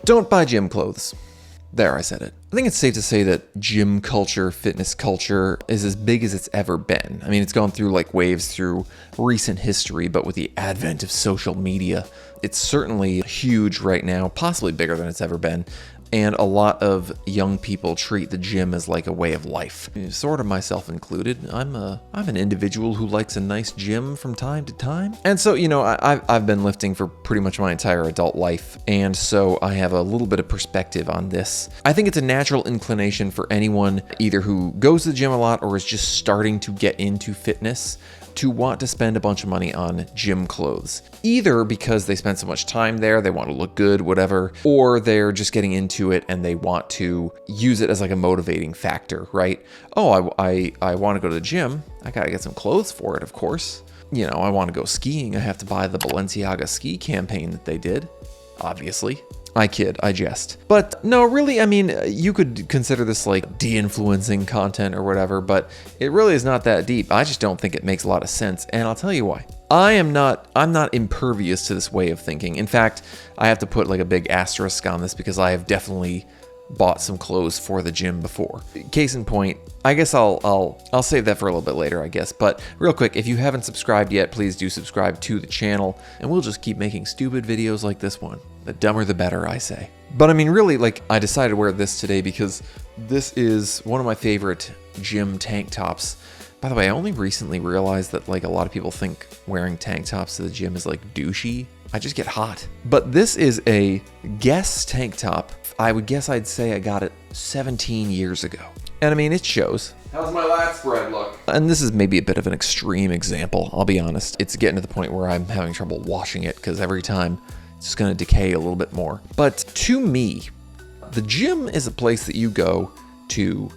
Don't buy gym clothes. There, I said it. I think it's safe to say that gym culture, fitness culture is as big as it's ever been. I mean, it's gone through like waves through recent history, but with the advent of social media, it's certainly huge right now, possibly bigger than it's ever been. And a lot of young people treat the gym as like a way of life. Sort of myself included. I'm an individual who likes a nice gym from time to time. And so, I've been lifting for pretty much my entire adult life. And so I have a little bit of perspective on this. I think it's a natural inclination for anyone either who goes to the gym a lot or is just starting to get into fitness to want to spend a bunch of money on gym clothes. Either because they spend so much time there, they want to look good, whatever, or they're just getting into it and they want to use it as like a motivating factor, right? Oh, I want to go to the gym. I gotta get some clothes for it, of course. I want to go skiing. I have to buy the Balenciaga ski campaign that they did, obviously. I kid, I jest. But no, really, I mean, you could consider this like de-influencing content or whatever, but it really is not that deep. I just don't think it makes a lot of sense, and I'll tell you why. I'm not impervious to this way of thinking. In fact, I have to put like a big asterisk on this because I have definitely bought some clothes for the gym before. Case in point, I guess I'll save that for a little bit later, I guess. But real quick, if you haven't subscribed yet, please do subscribe to the channel, and we'll just keep making stupid videos like this one. The dumber the better, I say. But I mean, really, like, I decided to wear this today because this is one of my favorite gym tank tops. By the way, I only recently realized that like a lot of people think wearing tank tops to the gym is like douchey. I just get hot. But this is a Guess tank top. I would guess I'd say I got it 17 years ago. And I mean, it shows. How's my lat spread look? And this is maybe a bit of an extreme example, I'll be honest. It's getting to the point where I'm having trouble washing it because every time it's just gonna decay a little bit more. But to me, the gym is a place that you go to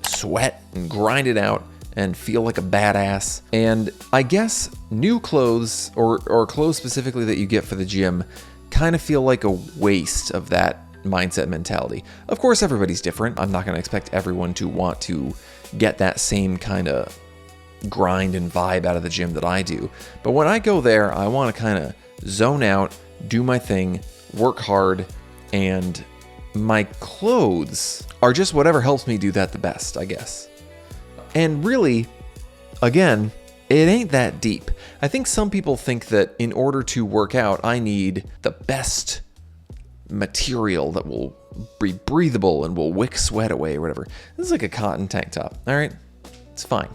sweat and grind it out and feel like a badass. And I guess new clothes or clothes specifically that you get for the gym kind of feel like a waste of that mindset mentality. Of course, everybody's different. I'm not going to expect everyone to want to get that same kind of grind and vibe out of the gym that I do. But when I go there, I want to kind of zone out, do my thing, work hard, and my clothes are just whatever helps me do that the best, I guess. And really, again, it ain't that deep. I think some people think that in order to work out, I need the best material that will be breathable and will wick sweat away or whatever. This is like a cotton tank top, all right? It's fine.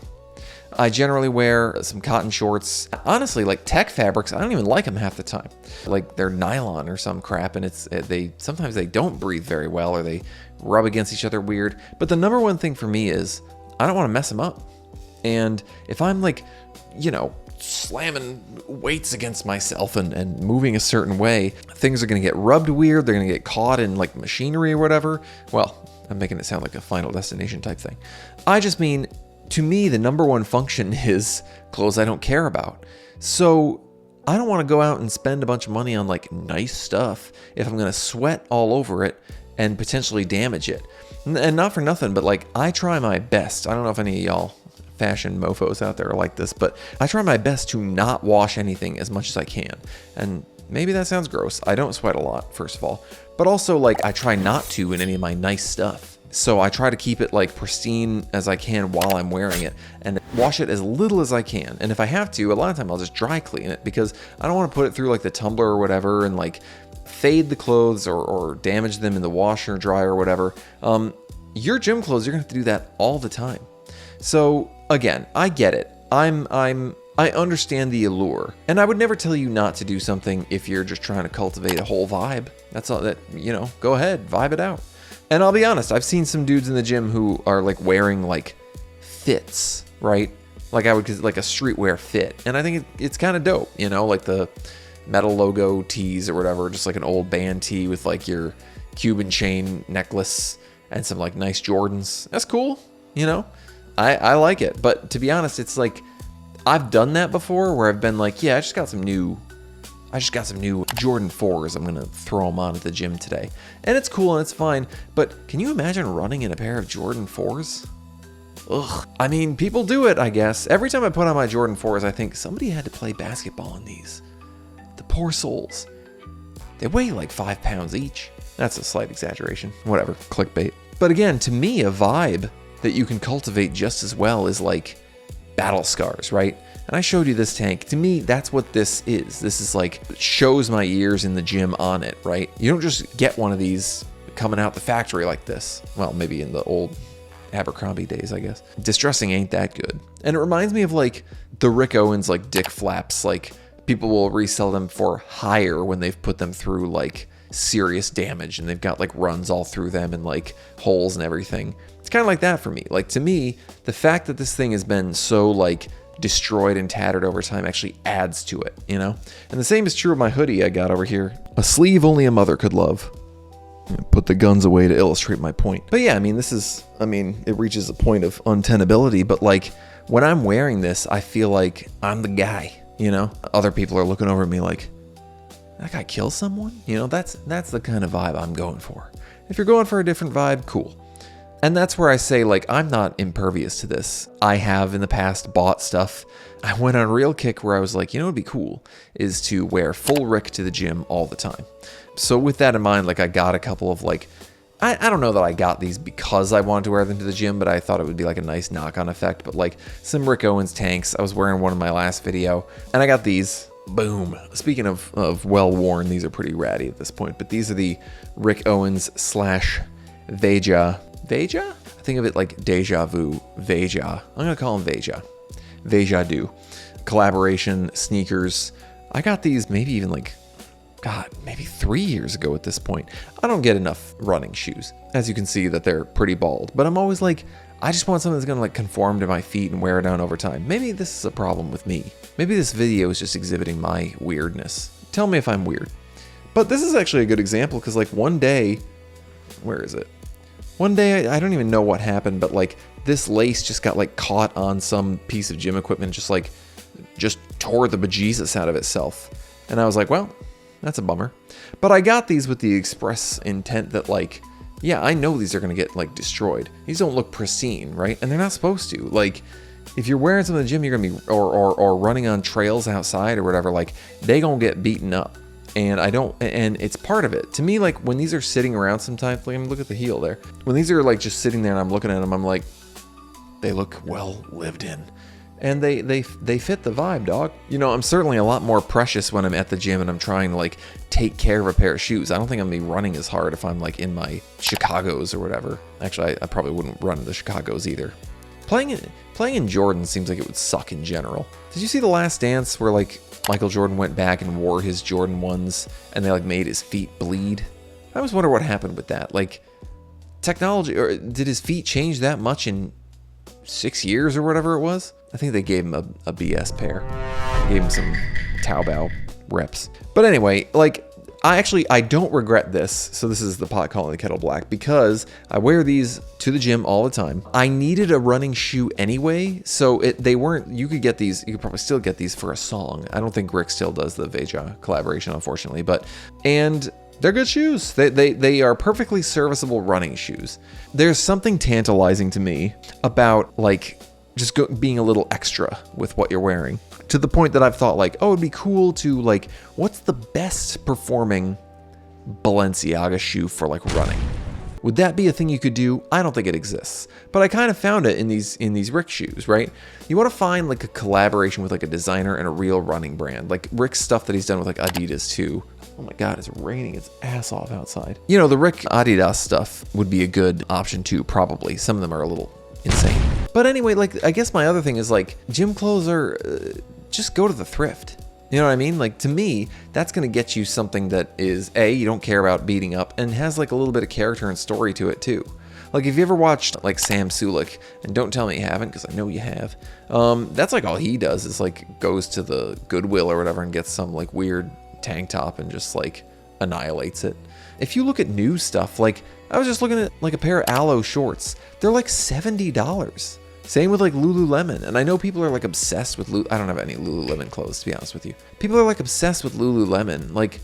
I generally wear some cotton shorts. Honestly, like tech fabrics, I don't even like them half the time. Like they're nylon or some crap, and sometimes they don't breathe very well or they rub against each other weird. But the number one thing for me is I don't want to mess them up. And if I'm like, slamming weights against myself and moving a certain way, things are going to get rubbed weird. They're going to get caught in like machinery or whatever. Well, I'm making it sound like a Final Destination type thing. I just mean, to me, the number one function is clothes I don't care about. So I don't want to go out and spend a bunch of money on like nice stuff if I'm going to sweat all over it and potentially damage it. And not for nothing, but like I try my best. I don't know if any of y'all fashion mofos out there are like this, but I try my best to not wash anything as much as I can. And maybe that sounds gross. I don't sweat a lot, first of all, but also like I try not to in any of my nice stuff. So I try to keep it like pristine as I can while I'm wearing it and wash it as little as I can. And if I have to, a lot of time I'll just dry clean it because I don't want to put it through like the tumbler or whatever and like fade the clothes or damage them in the washer or dryer or whatever. Your gym clothes, you're gonna have to do that all the time. So again, I get it. I understand the allure, and I would never tell you not to do something if you're just trying to cultivate a whole vibe. That's all that, go ahead, vibe it out. And I'll be honest, I've seen some dudes in the gym who are like wearing like fits, right? Like like a streetwear fit. And I think it's kind of dope, like the metal logo tees or whatever, just like an old band tee with like your Cuban chain necklace and some like nice Jordans. That's cool, I like it. But to be honest, it's like I've done that before where I've been like, yeah, I just got some new Jordan 4s. I'm going to throw them on at the gym today. And it's cool and it's fine. But can you imagine running in a pair of Jordan 4s? Ugh. I mean, people do it, I guess. Every time I put on my Jordan 4s, I think somebody had to play basketball in these. The poor souls. They weigh like 5 pounds each. That's a slight exaggeration. Whatever, clickbait. But again, to me, a vibe that you can cultivate just as well is like battle scars, right? And I showed you this tank. To me, that's what this is. This is like, shows my ears in the gym on it, right? You don't just get one of these coming out the factory like this. Well, maybe in the old Abercrombie days, I guess. Distressing ain't that good. And it reminds me of like the Rick Owens like dick flaps. Like people will resell them for higher when they've put them through like serious damage and they've got like runs all through them and like holes and everything. It's kind of like that for me. Like to me, the fact that this thing has been so like destroyed and tattered over time actually adds to it, you know? And the same is true of my hoodie I got over here. A sleeve only a mother could love. Put the guns away to illustrate my point. But yeah, I mean, it reaches a point of untenability, but like when I'm wearing this, I feel like I'm the guy, you know? Other people are looking over at me like, that guy kill someone? You know, that's the kind of vibe I'm going for. If you're going for a different vibe, cool. And that's where I say, like, I'm not impervious to this. I have in the past bought stuff. I went on a real kick where I was like, you know what'd be cool is to wear full Rick to the gym all the time. So with that in mind, like I got a couple of like, I don't know that I got these because I wanted to wear them to the gym, but I thought it would be like a nice knock-on effect. But like some Rick Owens tanks, I was wearing one in my last video, and I got these. Boom. Speaking of well-worn, these are pretty ratty at this point, but these are the Rick Owens / Veja. Veja? I think of it like Deja Vu. Veja. I'm going to call them Veja. Veja Du. Collaboration sneakers. I got these maybe even like, God, maybe 3 years ago at this point. I don't get enough running shoes. As you can see that they're pretty bald, but I'm always like, I just want something that's going to like conform to my feet and wear down over time. Maybe this is a problem with me. Maybe this video is just exhibiting my weirdness. Tell me if I'm weird. But this is actually a good example because like one day, where is it? One day, I don't even know what happened, but like this lace just got like caught on some piece of gym equipment, just tore the bejesus out of itself. And I was like, well, that's a bummer. But I got these with the express intent that like, yeah, I know these are going to get like destroyed. These don't look pristine, right? And they're not supposed to. Like if you're wearing some in the gym, you're going to be, or running on trails outside or whatever, like they going to get beaten up. And and it's part of it. To me, like when these are sitting around sometimes, like look at the heel there. When these are like just sitting there and I'm looking at them, I'm like, they look well lived in. And they fit the vibe, dog. You know, I'm certainly a lot more precious when I'm at the gym and I'm trying to like take care of a pair of shoes. I don't think I'm gonna be running as hard if I'm like in my Chicago's or whatever. Actually, I probably wouldn't run in the Chicago's either. Playing in Jordan seems like it would suck in general. Did you see The Last Dance where like Michael Jordan went back and wore his Jordan 1s and they like made his feet bleed? I always wonder what happened with that. Like technology, or did his feet change that much in 6 years or whatever it was? I think they gave him a BS pair. They gave him some Taobao reps. But anyway, like I don't regret this. So this is the pot calling the kettle black because I wear these to the gym all the time. I needed a running shoe anyway, so they weren't. You could get these. You could probably still get these for a song. I don't think Rick still does the Veja collaboration, unfortunately, and they're good shoes. They are perfectly serviceable running shoes. There's something tantalizing to me about like just being a little extra with what you're wearing, to the point that I've thought like, oh, it'd be cool to like, what's the best performing Balenciaga shoe for like running? Would that be a thing you could do? I don't think it exists, but I kind of found it in these Rick shoes, right? You want to find like a collaboration with like a designer and a real running brand, like Rick's stuff that he's done with like Adidas too. Oh my God, it's raining its ass off outside. You know, the Rick Adidas stuff would be a good option too, probably. Some of them are a little insane. But anyway, like, I guess my other thing is like, gym clothes are, just go to the thrift. You know what I mean? Like, to me, that's going to get you something that is, A, you don't care about beating up, and has like a little bit of character and story to it too. Like, if you ever watched like Sam Sulek, and don't tell me you haven't, because I know you have, that's like all he does is like goes to the Goodwill or whatever and gets some like weird tank top and just like annihilates it. If you look at new stuff, like I was just looking at like a pair of Aloe shorts, they're like $70. Same with like Lululemon. And I know people are like obsessed with I don't have any Lululemon clothes, to be honest with you. People are like obsessed with Lululemon. Like,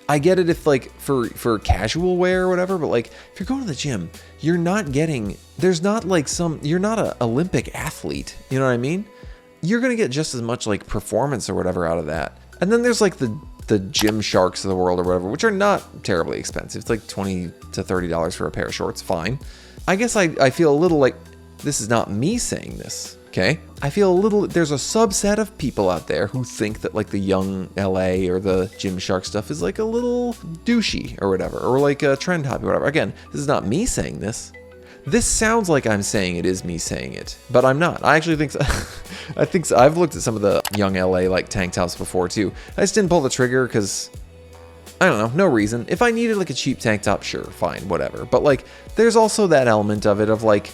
I get it if like for casual wear or whatever, but like if you're going to the gym, you're not getting, there's not like you're not an Olympic athlete. You know what I mean? You're going to get just as much like performance or whatever out of that. And then there's like the the Gymsharks of the world or whatever, which are not terribly expensive. It's like $20 to $30 for a pair of shorts. Fine. I guess I feel a little like this is not me saying this. Okay. I feel a little, there's a subset of people out there who think that like the young LA or the Gymshark stuff is like a little douchey or whatever, or like a trend hobby or whatever. Again, this is not me saying this. This sounds like I'm saying it is me saying it, but I'm not. I actually think so. I think so. I've looked at some of the young LA like tank tops before too. I just didn't pull the trigger because I don't know, no reason. If I needed like a cheap tank top, sure, fine, whatever. But like, there's also that element of it of like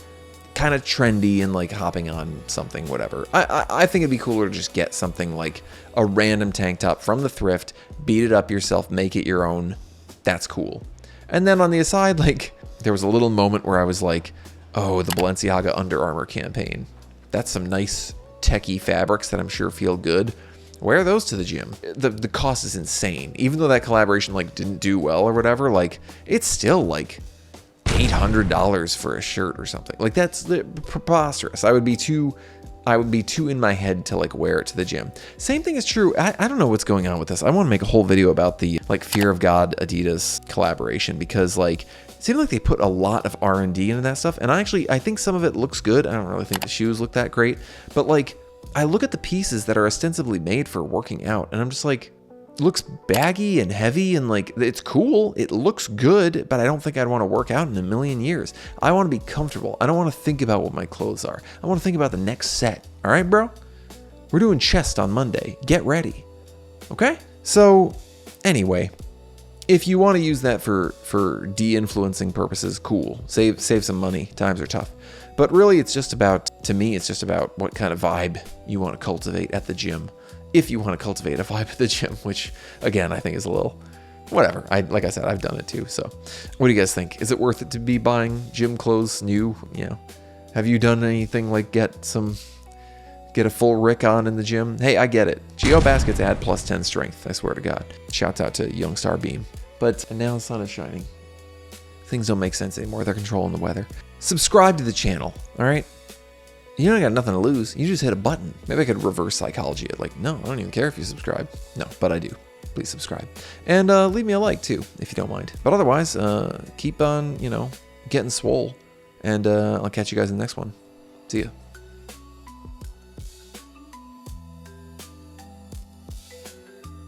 kind of trendy and like hopping on something, whatever. I think it'd be cooler to just get something like a random tank top from the thrift, beat it up yourself, make it your own. That's cool. And then on the aside, like, there was a little moment where I was like, oh, the Balenciaga Under Armour campaign. That's some nice techie fabrics that I'm sure feel good. Wear those to the gym. The cost is insane. Even though that collaboration like didn't do well or whatever, like it's still like $800 for a shirt or something. Like that's preposterous. I would be too in my head to like wear it to the gym. Same thing is true. I don't know what's going on with this. I want to make a whole video about the like Fear of God Adidas collaboration because like it seemed like they put a lot of R&D into that stuff. And I think some of it looks good. I don't really think the shoes look that great, but like I look at the pieces that are ostensibly made for working out and I'm just like, it looks baggy and heavy and like it's cool. It looks good, but I don't think I'd want to work out in a million years. I want to be comfortable. I don't want to think about what my clothes are. I want to think about the next set. All right, bro? We're doing chest on Monday. Get ready. Okay? So anyway, if you want to use that for de-influencing purposes, cool. Save some money. Times are tough. But really, it's just about, to me, it's just about what kind of vibe you want to cultivate at the gym. If you want to cultivate a vibe at the gym, which again, I think is a little, whatever. Like I said, I've done it too. So what do you guys think? Is it worth it to be buying gym clothes new? You know, have you done anything like get a full Rick on in the gym? Hey, I get it. Geo baskets add +10 strength. I swear to God. Shouts out to Young Star Beam. But now the sun is shining. Things don't make sense anymore. They're controlling the weather. Subscribe to the channel. All right. You don't got nothing to lose. You just hit a button. Maybe I could reverse psychology it. Like, no, I don't even care if you subscribe. No, but I do. Please subscribe. And leave me a like, too, if you don't mind. But otherwise, keep on, getting swole. And I'll catch you guys in the next one. See ya.